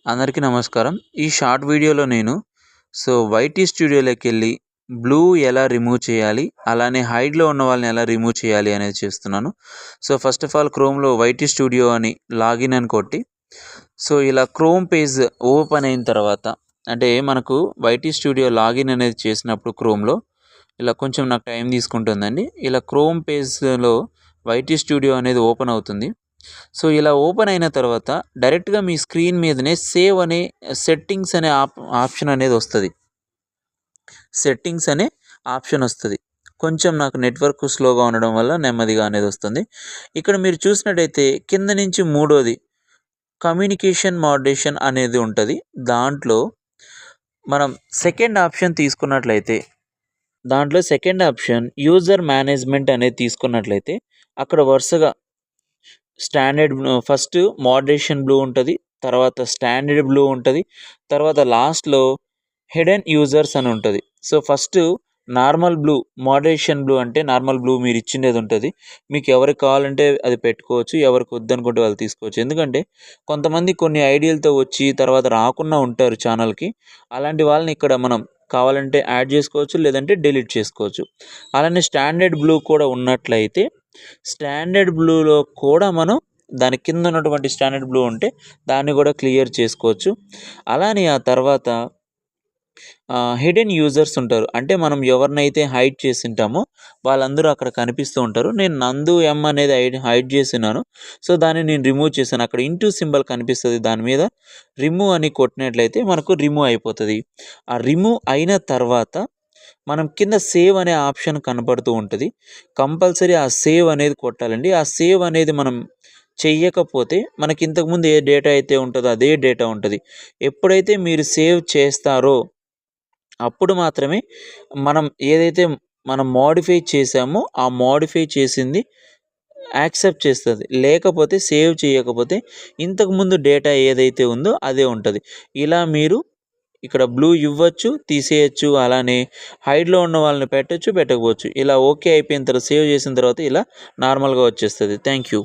అందరికీ నమస్కారం. ఈ షార్ట్ వీడియోలో నేను వైటీ స్టూడియోలోకెళ్ళి బ్లూ ఎలా రిమూవ్ చేయాలి, అలానే హైడ్‌లో ఉన్న వాళ్ళని ఎలా రిమూవ్ చేయాలి అనేది చేస్తున్నాను. ఫస్ట్ ఆఫ్ ఆల్ క్రోమ్‌లో వైటీ స్టూడియో అని లాగిన్ అని కొట్టి ఇలా క్రోమ్ పేజ్ ఓపెన్ అయిన తర్వాత అంటే మనకు వైటీ స్టూడియో లాగిన్ అనేది చేసినప్పుడు క్రోమ్‌లో ఇలా కొంచెం నాకు టైం తీసుకుంటుందండి. ఇలా క్రోమ్ పేజ్‌లో వైటీ స్టూడియో అనేది ఓపెన్ అవుతుంది. ఇలా ఓపెన్ అయిన తర్వాత డైరెక్ట్‌గా మీ స్క్రీన్ మీదనే సేవ్ అనే సెట్టింగ్స్ అనే ఆప్షన్ అనేది వస్తది. సెట్టింగ్స్ అనే ఆప్షన్ వస్తది. కొంచెం నాకు నెట్వర్క్ స్లోగా ఉండడం వల్ల నెమ్మదిగా అనేది వస్తుంది. ఇక్కడ మీరు చూసినట్టయితే కింద నుంచి మూడోది కమ్యూనికేషన్ మోడరేషన్ అనేది ఉంటది. దాంట్లో మనం సెకండ్ ఆప్షన్ తీసుకున్నట్లయితే దాంట్లో సెకండ్ ఆప్షన్ యూజర్ మేనేజ్మెంట్ అనేది తీసుకున్నట్లయితే అక్కడ వరుసగా ఫస్ట్ మోడరేషన్ బ్లూ ఉంటది. తర్వాత స్టాండర్డ్ బ్లూ ఉంటది. తర్వాత లాస్ట్‌లో హిడెన్ యూజర్స్ అని ఉంటది. First normal blue, moderation blue అంటే నార్మల్ బ్లూ మీరు ఇచ్చిండేది ఉంటది. మీకు ఎవరికి కావాలంటే అది పెట్టుకోవచ్చు. ఎవరికి వద్దనుకుంటే వాళ్ళు తీసుకోవచ్చు. ఎందుకంటే కొంతమంది కొన్ని ఐడియాలతో వచ్చి తర్వాత రాకుండా ఉంటారు ఛానల్‌కి. అలాంటి వాళ్ళని ఇక్కడ మనం కావాలంటే యాడ్ చేసుకోవచ్చు. లేదంటే డిలీట్ చేసుకోవచ్చు. అలానే స్టాండర్డ్ బ్లూ కూడా ఉన్నట్లయితే స్టాండర్డ్ బ్లూలో కూడా మనం దాని కింద ఉన్నటువంటి స్టాండర్డ్ బ్లూ ఉంటే దాన్ని కూడా క్లియర్ చేసుకోవచ్చు. అలానే ఆ తర్వాత హిడెన్ యూజర్స్ ఉంటారు. అంటే మనం ఎవరినైతే హైడ్ చేసింటామో వాళ్ళందరూ అక్కడ కనిపిస్తూ ఉంటారు. నేను నందు ఎం అనేది హైడ్ చేసున్నాను. దాన్ని నేను రిమూవ్ చేశాను. అక్కడ ఇంటూ సింబల్ కనిపిస్తది. దాని మీద రిమూవ్ అని కొట్టినట్లయితే మనకు రిమూవ్ అయిపోతది. ఆ రిమూవ్ అయిన తర్వాత మనం కింద సేవ్ అనే ఆప్షన్ కనపడుతూ ఉంటది. కంపల్సరీ ఆ సేవ్ అనేది కొట్టాలండి. ఆ సేవ్ అనేది మనం చెయ్యకపోతే మనకి ఇంతకుముందు ఏ డేటా అయితే ఉంటదో అదే డేటా ఉంటది. ఎప్పుడైతే మీరు సేవ్ చేస్తారో అప్పుడు మాత్రమే మనం ఏదైతే మనం మోడిఫై చేసామో ఆ మోడిఫై చేసింది యాక్సెప్ట్ చేస్తది. లేకపోతే సేవ్ చేయకపోతే ఇంతకుముందు డేటా ఏదైతే ఉందో అదే ఉంటది. ఇలా మీరు ఇక్కడ బ్లూ ఇవ్వచ్చు, తీసేయొచ్చు. అలానే హైడ్‌లో ఉన్న వాళ్ళని పెట్టొచ్చు, పెట్టకపోవచ్చు. ఇలా ఓకే అయిపోయిన తర్వాత సేవ్ చేసిన తర్వాత ఇలా నార్మల్‌గా వచ్చేస్తది. Thank you.